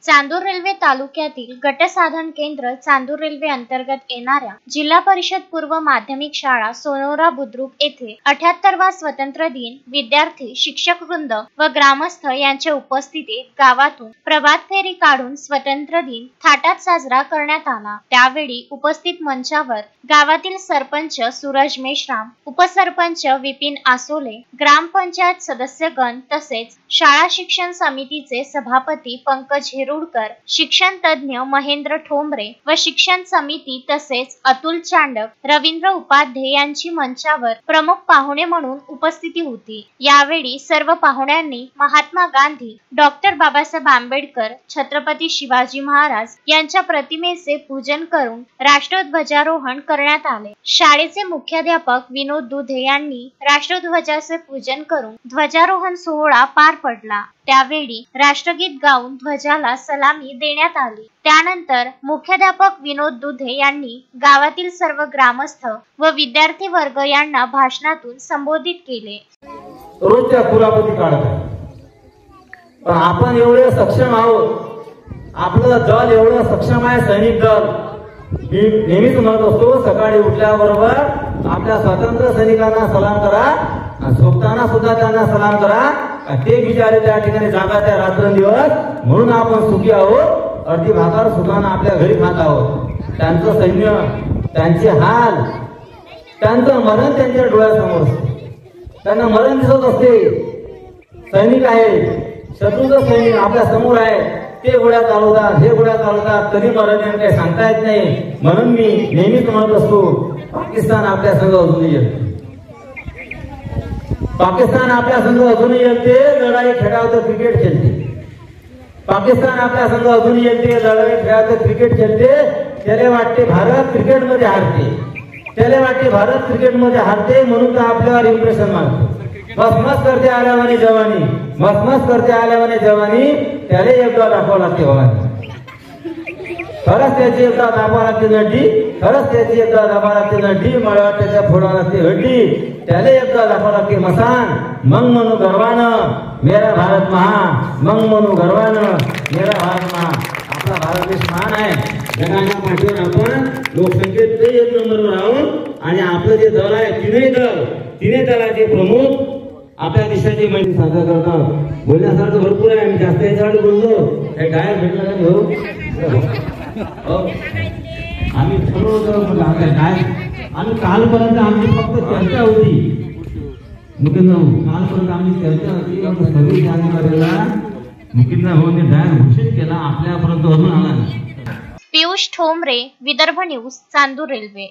Chandur railway तालुक्यातील गटसाधन केंद्र Chandur railway अंतर्गत येणाऱ्या जिल्हा परिषद पूर्व माध्यमिक शाळा सोनोरा बुद्रुक येथे 78वा स्वतंत्र दिन विद्यार्थी, शिक्षक वृंद व ग्रामस्थ यांच्या उपस्थितीत गावातून प्रभात फेरी काढून स्वतंत्र दिन थाटात साजरा करण्यात आला। त्यावेळी उपस्थित मंचावर गावातील सरपंच सूरज मेश्राम, उपसरपंच विपिन आसोले, ग्रामपंचायत सदस्यगण तसेच शाळा शिक्षण समितीचे सभापती पंकज हेरुडकर, शिक्षण तज्ञ महेंद्र ठोंबरे व शिक्षण समिती तसेच अतुल चांडक, रवींद्र उपाध्ये यांची मंचावर प्रमुख पाहुणे म्हणून उपस्थिती होती। यावेळी सर्व पाहुण्यांनी महात्मा गांधी, डॉक्टर बाबासाहेब आंबेडकर, छत्रपती शिवाजी महाराज यांच्या प्रतिमेचे पूजन करून राष्ट्रध्वजारोहण करण्यात आले। शाळेचे मुख्याध्यापक विनोद दुधे यांनी राष्ट्रध्वजाचे पूजन करून ध्वजारोहण सोहळा पार पडला। त्यावेळी राष्ट्रगीत गाऊन ध्वजाला सलामी देण्यात आली। त्यानंतर मुख्याध्यापक विनोद दुधे यांनी गावातील सर्व ग्रामस्थ व विद्यार्थी वर्ग यांना भाषणातून संबोधित केले। रोजच्या कुलापती काढत आहे, पण आपण एवढे सक्षम आहोत, आपलं दल एवढं सक्षम आहे, सैनिक दल। मी नेहमीच म्हणत असतो, सकाळी उठल्याबरोबर आपल्या स्वातंत्र्य सैनिकांना सलाम करा, झोपताना सुद्धा त्यांना सलाम करा। ते बिचारे त्या ठिकाणी जागा त्या रात्रंदिवस, म्हणून आपण सुखी आहोत। अर्धी भाकर सुखानं आपल्या घरी खात आहोत। त्यांचं सैन्य, त्यांचे हाल, त्यांचं मरण त्यांच्या डोळ्यासमोर असते, त्यांना मरण दिसत असते। सैनिक आहे, शत्रूचं सैनिक आपल्या समोर आहे, ते गोळ्या चालवतात, हे गोळ्या चालवतात, कधी मरण येईल काही सांगता येत नाही। म्हणून मी नेहमीच म्हणत असतो, पाकिस्तान आपल्या संग अजूनही येते, पाकिस्तान आपल्या संघ अजूनही येते, लढाई खेळावं तर क्रिकेट खेळते। पाकिस्तान आपल्या संघ अजूनही येते, लढाई खेळावं तर क्रिकेट खेळते। त्याला वाटते भारत क्रिकेटमध्ये हारते, त्याला वाटते भारत क्रिकेटमध्ये हारते, म्हणून तर आपल्यावर इम्प्रेशन मारते। मस्त करते आल्यावानी जवानी, मस्त करते आल्यावानी जवानी, त्याला एकदा दाखवावं लागते भवानी। खरंच त्याची एकदा दाबावं लागते नड्डी, खरंच त्याची एकदा दाबावं लागते नड्डी, मला त्याच्या फोडावं लागते हड्डी, त्याला एकदा दाखवावं लागते मसान। मग म्हणू गर्वानं मेरा भारत महान, मग म्हणू गर्वानं मेरा भारत महान। आपला भारत देश महान आहे, जगाच्या पाठीवर आपण लोकसंख्येत 1 नंबरवर आहोत। आणि आपलं जे दल आहे, तिन्ही दलाचे प्रमुख आपल्या देशाची माहिती साजरा करतात। बोलण्यासारखं भरपूर आहे, मी जास्त याच्यावर बोललो, काही डायरेक्ट भेटला का हो? आम्ही ठरवलं आम्ही कालपर्यंत आमची फक्त चर्चा होती, कालपर्यंत आमची चर्चा होती, सव्वीस जानेवारीला मुकिंदा भाऊने डायरेक्ट घोषित केला, आपल्यापर्यंत अजून आला नाही। Piyush Thombre, Vidarbha news, Chandur railway.